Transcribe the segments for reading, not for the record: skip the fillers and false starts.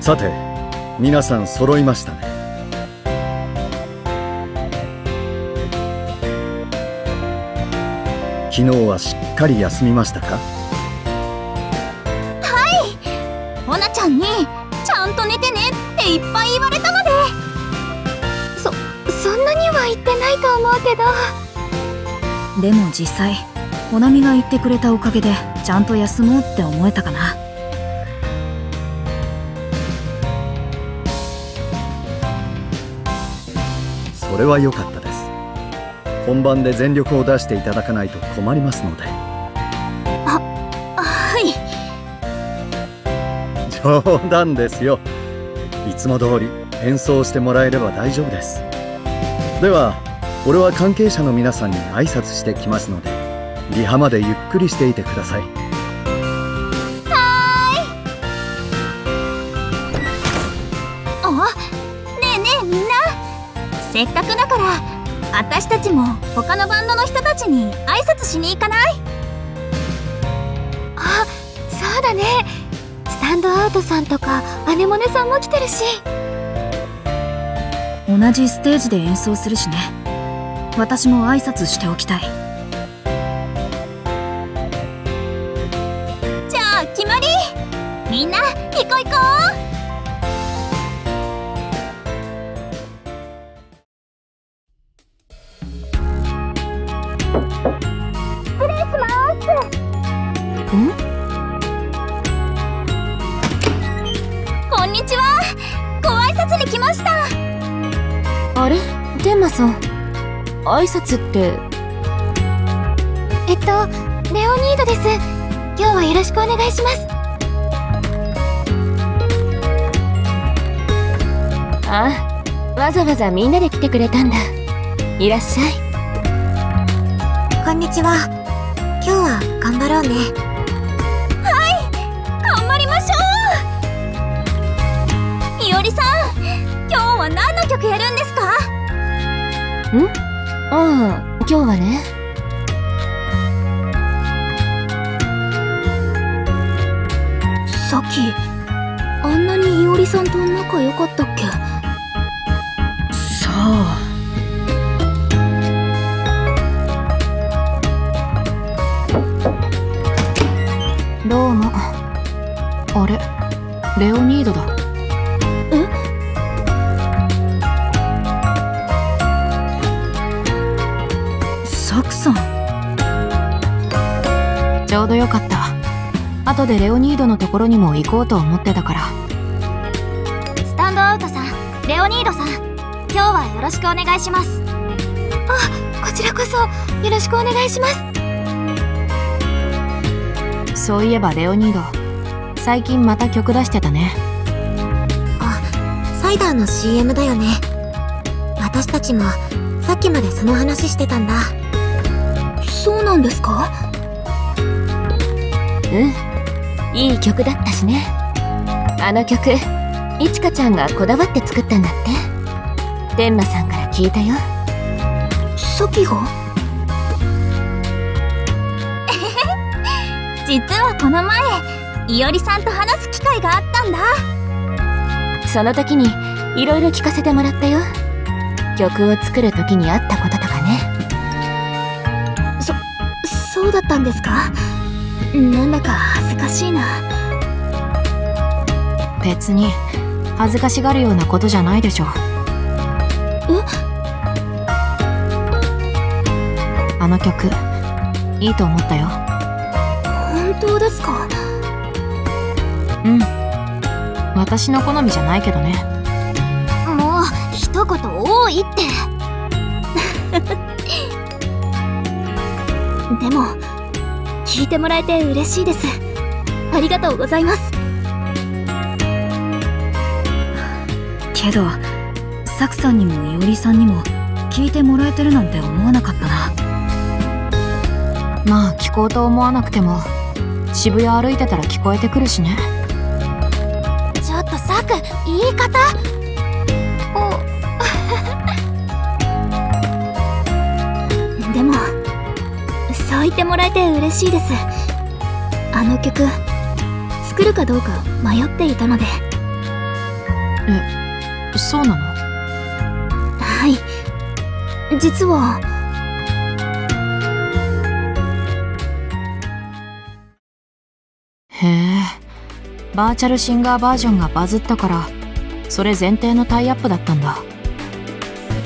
さて、皆さん揃いましたね。昨日はしっかり休みましたか？モナちゃんにちゃんと寝てねっていっぱい言われたので。そんなには言ってないと思うけど。でも実際モナミが言ってくれたおかげでちゃんと休もうって思えたかな。それは良かったです。本番で全力を出していただかないと困りますので。はい。冗談ですよ。いつも通り演奏してもらえれば大丈夫です。では俺は関係者の皆さんに挨拶してきますので、リハまでゆっくりしていてください。あ、ねえねえみんな、せっかくだから私たちも他のバンドの人たちに挨拶しに行かない？あ、そうだね。スタンドアウトさんとかアネモネさんも来てるし。同じステージで演奏するしね。私も挨拶しておきたい。じゃあ決まり。みんな行こう行こう。失礼します。こんにちは。ご挨拶に来ました。あれ、天馬さん、挨拶って。レオニードです。今日はよろしくお願いします。ああ、わざわざみんなで来てくれたんだ。いらっしゃい。こんにちは。今日は頑張ろうね。はい、頑張りましょう。いおりさん、今日は何の曲やるんですか？ああ、今日はね。さっきあんなにいおりさんと仲良かったっけ？さあ。どうも。あれ、レオニードだ。サクさん。ちょうどよかった。後でレオニードのところにも行こうと思ってたから。スタンドアウトさん、レオニードさん、今日はよろしくお願いします。あ、こちらこそよろしくお願いします。そういえばレオニード、最近また曲出してたね。あ、サイダーの CM だよね。私たちもさっきまでその話してたんだ。そうなんですか？いい曲だったしね。あの曲、いちかちゃんがこだわって作ったんだって。天馬さんから聞いたよ。さきが？実はこの前、いおりさんと話す機会があったんだ。その時にいろいろ聞かせてもらったよ。曲を作る時にあったこととかね。そうだったんですか？なんだか恥ずかしいな。別に恥ずかしがるようなことじゃないでしょ。あの曲いいと思ったよ。本当ですか？私の好みじゃないけどね。もう一言多いって。でも聞いてもらえて嬉しいです。ありがとうございます。けどサクさんにもいおりさんにも聞いてもらえてるなんて思わなかったな。まあ聞こうと思わなくても渋谷歩いてたら聞こえてくるしね。ちょっとサク、言い方。でもそう言ってもらえて嬉しいです。あの曲作るかどうか迷っていたので。そうなの？はい実はへえ、バーチャルシンガーバージョンがバズったからそれ前提のタイアップだったんだ。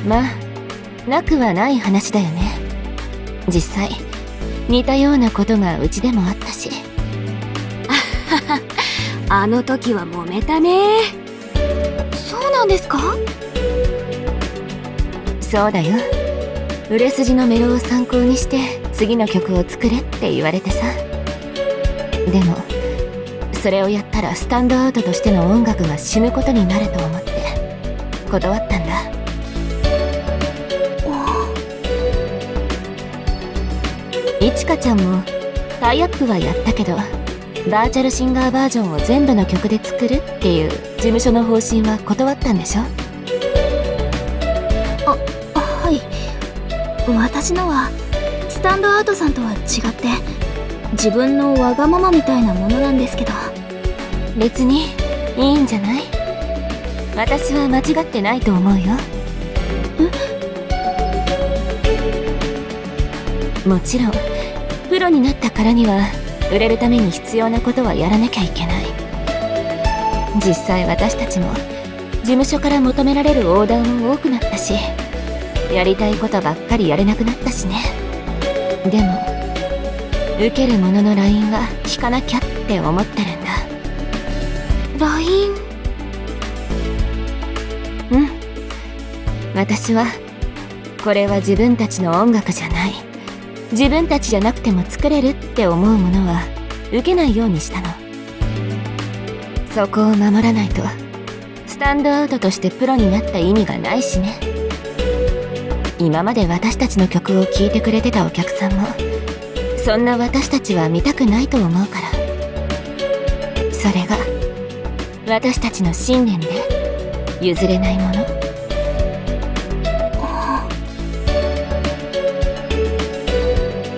まあなくはない話だよね。実際似たようなことがうちでもあったし。あの時は揉めたね。そうなんですか？そうだよ。売れ筋のメロを参考にして次の曲を作れって言われてさ。でもそれをやったらスタンドアウトとしての音楽が死ぬことになると思って断ったんだ。いちかちゃんもタイアップはやったけど、バーチャルシンガーバージョンを全部の曲で作るっていう事務所の方針は断ったんでしょ？はい私のはスタンドアウトさんとは違って自分のわがままみたいなものなんですけど。別にいいんじゃない？私は間違ってないと思うよ。もちろんプロになったからには売れるために必要なことはやらなきゃいけない。実際私たちも事務所から求められるオーダーも多くなったし、やりたいことばっかりやれなくなったしね。でも受けるもののラインは聞かなきゃって思ってるんだ。ライン？私はこれは自分たちの音楽じゃない、自分たちじゃなくても作れるって思うものは受けないようにしたの。そこを守らないとスタンドアウトとしてプロになった意味がないしね。今まで私たちの曲を聴いてくれてたお客さんもそんな私たちは見たくないと思うから。それが私たちの信念で譲れないもの。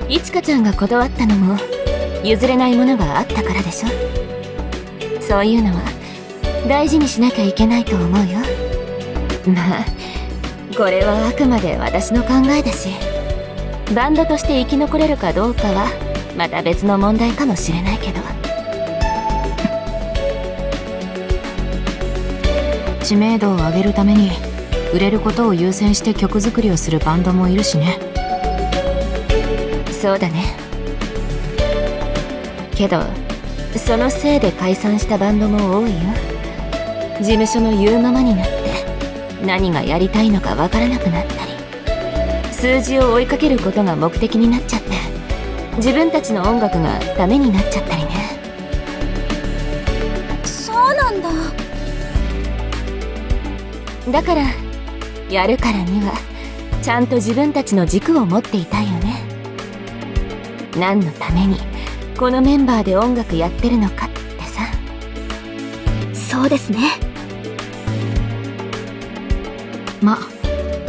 いちかちゃんが断ったのも譲れないものがあったからでしょ。そういうのは大事にしなきゃいけないと思うよ。まあこれはあくまで私の考えだし、バンドとして生き残れるかどうかはまた別の問題かもしれないけど。知名度を上げるために売れることを優先して曲作りをするバンドもいるしね。そうだね。けどそのせいで解散したバンドも多いよ。事務所の言うままになって何がやりたいのかわからなくなったり、数字を追いかけることが目的になっちゃって自分たちの音楽がダメになっちゃったりね。そうなんだ。だからやるからにはちゃんと自分たちの軸を持っていたいよね。何のためにこのメンバーで音楽やってるのかってさ。そうですね。ま、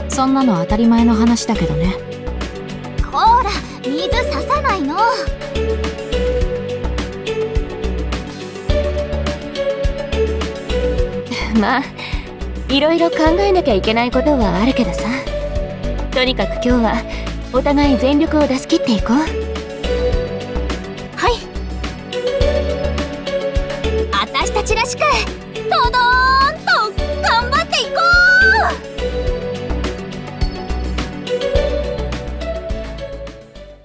そんなの当たり前の話だけどね。ほら水ささないの。まあいろいろ考えなきゃいけないことはあるけどさ、とにかく今日はお互い全力を出し切っていこう。はい。私たちらしく、とどー